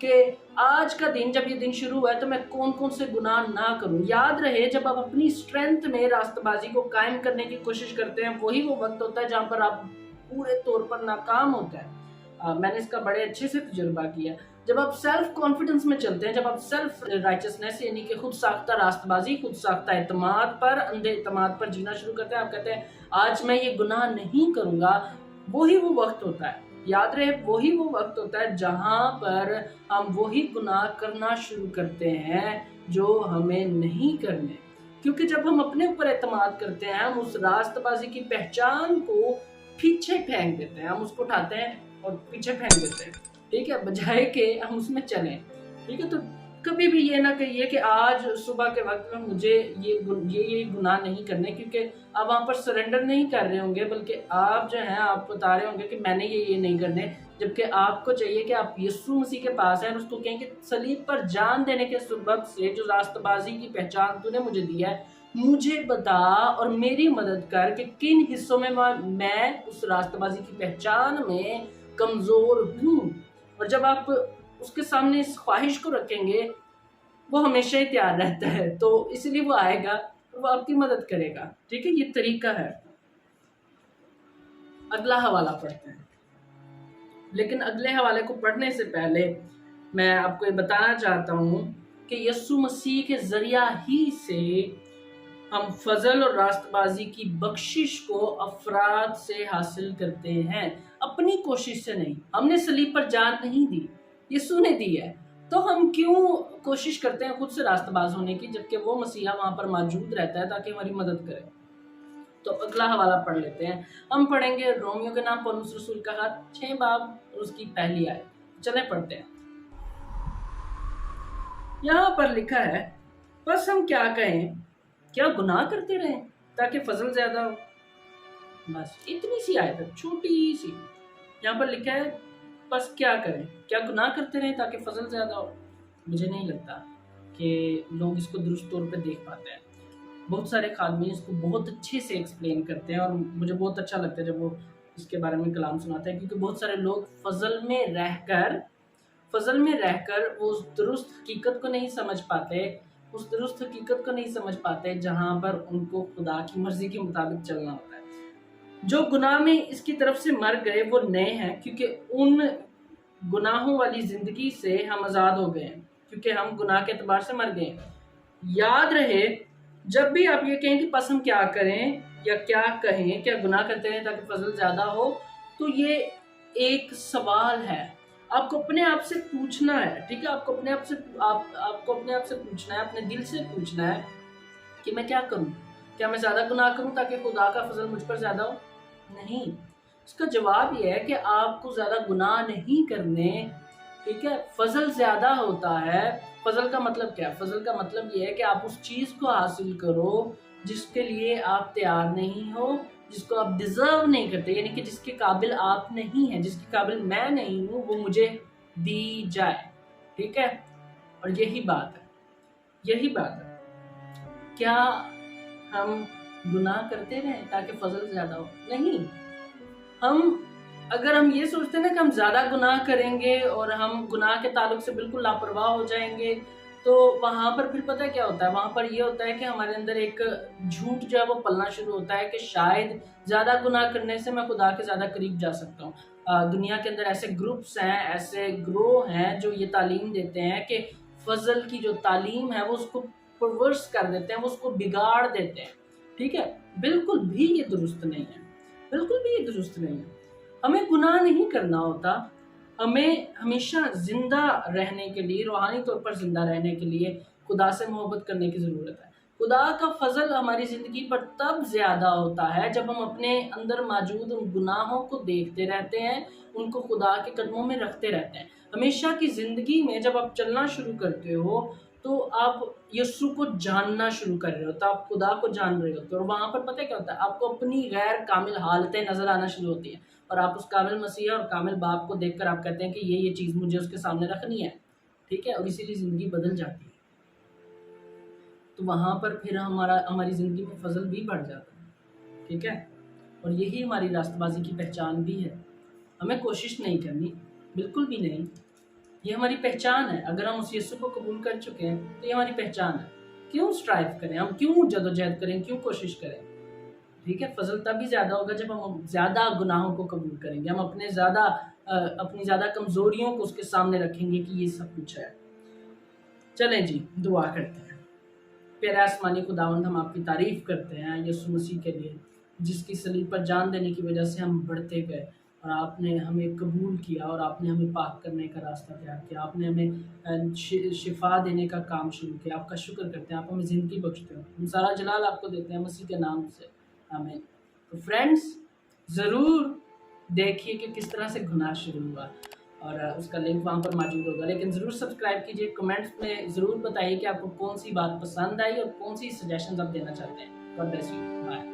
کہ آج کا دن جب یہ دن شروع ہوا ہے تو میں کون کون سے گناہ نہ کروں. یاد رہے جب آپ اپنی اسٹرینتھ میں راستہ بازی کو قائم کرنے کی کوشش کرتے ہیں وہی وہ وقت ہوتا ہے جہاں پر آپ پورے طور پر ناکام ہوتا ہے. میں نے اس کا بڑے اچھے سے تجربہ کیا. جب آپ سیلف کانفیڈنس میں چلتے ہیں, جب آپ سیلف رائچسنس یعنی کہ خود ساختہ راست بازی, خود ساختہ اعتماد پر, اندھے اعتماد پر جینا شروع کرتے ہیں, آپ کہتے ہیں آج میں یہ گناہ نہیں کروں گا, وہی وہ وقت ہوتا ہے. یاد رہے وہی وہ وقت ہوتا ہے جہاں پر ہم وہی گناہ کرنا شروع کرتے ہیں جو ہمیں نہیں کرنے. کیونکہ جب ہم اپنے اوپر اعتماد کرتے ہیں ہم اس راست بازی کی پہچان کو پیچھے پھینک دیتے ہیں, ہم اس کو اٹھاتے ہیں اور پیچھے پھینک دیتے ہیں, ٹھیک ہے, بجائے کہ ہم اس میں چلیں. ٹھیک ہے, تو کبھی بھی یہ نہ کہیے کہ آج صبح کے وقت میں مجھے یہ گناہ نہیں کرنے, کیونکہ آپ وہاں پر سرنڈر نہیں کر رہے ہوں گے, بلکہ آپ جو ہیں آپ بتا رہے ہوں گے کہ میں نے یہ نہیں کرنے, جبکہ آپ کو چاہیے کہ آپ یسوع مسیح کے پاس ہیں اور اس کو کہیں کہ صلیب پر جان دینے کے سبب سے جو راست بازی کی پہچان تو نے مجھے دیا ہے مجھے بتا اور میری مدد کر کہ کن حصوں میں میں اس راست بازی کی پہچان میں کمزور ہوں. اور جب آپ اس کے سامنے اس خواہش کو رکھیں گے وہ ہمیشہ ہی تیار رہتا ہے, تو اس لیے وہ آئے گا اور وہ آپ کی مدد کرے گا. ٹھیک ہے, یہ طریقہ ہے. اگلا حوالہ پڑھتے ہیں, لیکن اگلے حوالے کو پڑھنے سے پہلے میں آپ کو یہ بتانا چاہتا ہوں کہ یسوع مسیح کے ذریعہ ہی سے ہم فضل اور راست بازی کی بخشش کو افراد سے حاصل کرتے ہیں, اپنی کوشش سے نہیں. ہم نے صلیب پر جان نہیں دی, یسوع نے دی ہے, تو ہم کیوں کوشش کرتے ہیں خود سے راست باز ہونے کی جبکہ وہ مسیحا وہاں پر موجود رہتا ہے تاکہ ہماری مدد کرے. تو اگلا حوالہ پڑھ لیتے ہیں. ہم پڑھیں گے رومیو کے نام پولس رسول کا خط 6 باب اور اس کی پہلی آیت. چلیں پڑھتے ہیں. یہاں پر لکھا ہے, بس ہم کیا کہیں, کیا گناہ کرتے رہیں تاکہ فضل زیادہ ہو. بس اتنی سی آیت ہے, چھوٹی سی. یہاں پر لکھا ہے بس کیا کریں, کیا گناہ کرتے رہیں تاکہ فضل زیادہ ہو. مجھے نہیں لگتا کہ لوگ اس کو درست طور پہ دیکھ پاتے ہیں. بہت سارے خادمین اس کو بہت اچھے سے ایکسپلین کرتے ہیں اور مجھے بہت اچھا لگتا ہے جب وہ اس کے بارے میں کلام سناتے ہیں, کیونکہ بہت سارے لوگ فضل میں رہ کر وہ اس درست حقیقت کو نہیں سمجھ پاتے, جہاں پر ان کو خدا کی مرضی کے مطابق چلنا ہوتا ہے. جو گناہ میں اس کی طرف سے مر گئے وہ نئے ہیں, کیونکہ ان گناہوں والی زندگی سے ہم آزاد ہو گئے ہیں, کیونکہ ہم گناہ کے اعتبار سے مر گئے ہیں. یاد رہے جب بھی آپ یہ کہیں کہ پس ہم کیا کریں یا کیا کہیں, کیا گناہ کرتے ہیں تاکہ فضل زیادہ ہو, تو یہ ایک سوال ہے. آپ کو اپنے آپ سے پوچھنا ہے, ٹھیک ہے, آپ کو اپنے آپ سے پوچھنا ہے, اپنے دل سے پوچھنا ہے کہ میں کیا کروں, کیا میں زیادہ گناہ کروں تاکہ خدا کا فضل مجھ پر زیادہ ہو. نہیں, اس کا جواب یہ ہے کہ آپ کو زیادہ گناہ نہیں کرنے. ٹھیک ہے, فضل زیادہ ہوتا ہے. فضل کا مطلب کیا ہے؟ فضل کا مطلب یہ ہے کہ آپ اس چیز کو حاصل کرو جس کے لیے آپ تیار نہیں ہو, جس کو آپ ڈیزرو نہیں کرتے, یعنی کہ جس کے قابل آپ نہیں ہیں, جس کے قابل میں نہیں ہوں, وہ مجھے دی جائے. ٹھیک ہے, اور یہی بات ہے. کیا ہم گناہ کرتے رہیں تاکہ فضل زیادہ ہو؟ نہیں. اگر ہم یہ سوچتے ہیں نا کہ ہم زیادہ گناہ کریں گے اور ہم گناہ کے تعلق سے بالکل لاپرواہ ہو جائیں گے, تو وہاں پر پھر پتہ کیا ہوتا ہے, وہاں پر یہ ہوتا ہے کہ ہمارے اندر ایک جھوٹ جو ہے وہ پلنا شروع ہوتا ہے کہ شاید زیادہ گناہ کرنے سے میں خدا کے زیادہ قریب جا سکتا ہوں. دنیا کے اندر ایسے گروپس ہیں, ایسے گروہ ہیں جو یہ تعلیم دیتے ہیں کہ فضل کی جو تعلیم ہے وہ اس کو پرورس کر دیتے ہیں, وہ اس کو بگاڑ دیتے ہیں. ٹھیک ہے, بالکل بھی یہ درست نہیں ہے. ہمیں گناہ نہیں کرنا ہوتا, ہمیں ہمیشہ زندہ رہنے کے لیے, روحانی طور پر زندہ رہنے کے لیے خدا سے محبت کرنے کی ضرورت ہے. خدا کا فضل ہماری زندگی پر تب زیادہ ہوتا ہے جب ہم اپنے اندر موجود ان گناہوں کو دیکھتے رہتے ہیں, ان کو خدا کے قدموں میں رکھتے رہتے ہیں. ہمیشہ کی زندگی میں جب آپ چلنا شروع کرتے ہو تو آپ یسوع کو جاننا شروع کر رہے ہوتے, آپ خدا کو جان رہے ہوتے, اور وہاں پر پتہ کیا ہوتا ہے, آپ کو اپنی غیر کامل حالتیں نظر آنا شروع ہوتی ہیں, اور آپ اس کامل مسیح اور کامل باپ کو دیکھ کر آپ کہتے ہیں کہ یہ چیز مجھے اس کے سامنے رکھنی ہے. ٹھیک ہے, اور اسی لیے زندگی بدل جاتی ہے. تو وہاں پر پھر ہماری زندگی میں فضل بھی بڑھ جاتا ہے. ٹھیک ہے, اور یہی ہماری راست بازی کی پہچان بھی ہے. ہمیں کوشش نہیں کرنی, بالکل بھی نہیں, یہ ہماری پہچان ہے. اگر ہم اس یسوع کو قبول کر چکے ہیں تو یہ ہماری پہچان ہے. کیوں اسٹرائیو کریں, ہم کیوں جدوجہد کریں, کیوں کوشش کریں؟ ٹھیک ہے, فضل تبھی زیادہ ہوگا جب ہم زیادہ گناہوں کو قبول کریں گے, ہم اپنی زیادہ کمزوریوں کو اس کے سامنے رکھیں گے کہ یہ سب کچھ ہے. چلیں جی دعا کرتے ہیں. پیارے آسمانی خداوند, ہم آپ کی تعریف کرتے ہیں یسوع مسیح کے لیے, جس کی صلیب پر جان دینے کی وجہ سے ہم بڑھتے گئے, اور آپ نے ہمیں قبول کیا, اور آپ نے ہمیں پاک کرنے کا راستہ تیار کیا, آپ نے ہمیں شفا دینے کا کام شروع کیا. آپ کا شکر کرتے ہیں, آپ ہمیں زندگی بخشتے ہیں. ہم سارا جلال آپ کو دیتے ہیں مسیح کے نام سے, آمین. تو فرینڈس, ضرور دیکھیے کہ کس طرح سے گناہ شروع ہوا, اور اس کا لنک وہاں پر موجود ہوگا. لیکن ضرور سبسکرائب کیجیے, کمنٹس میں ضرور بتائیے کہ آپ کو کون سی بات پسند آئی اور کون سی سجیشنز آپ دینا چاہتے ہیں. God bless you, bye.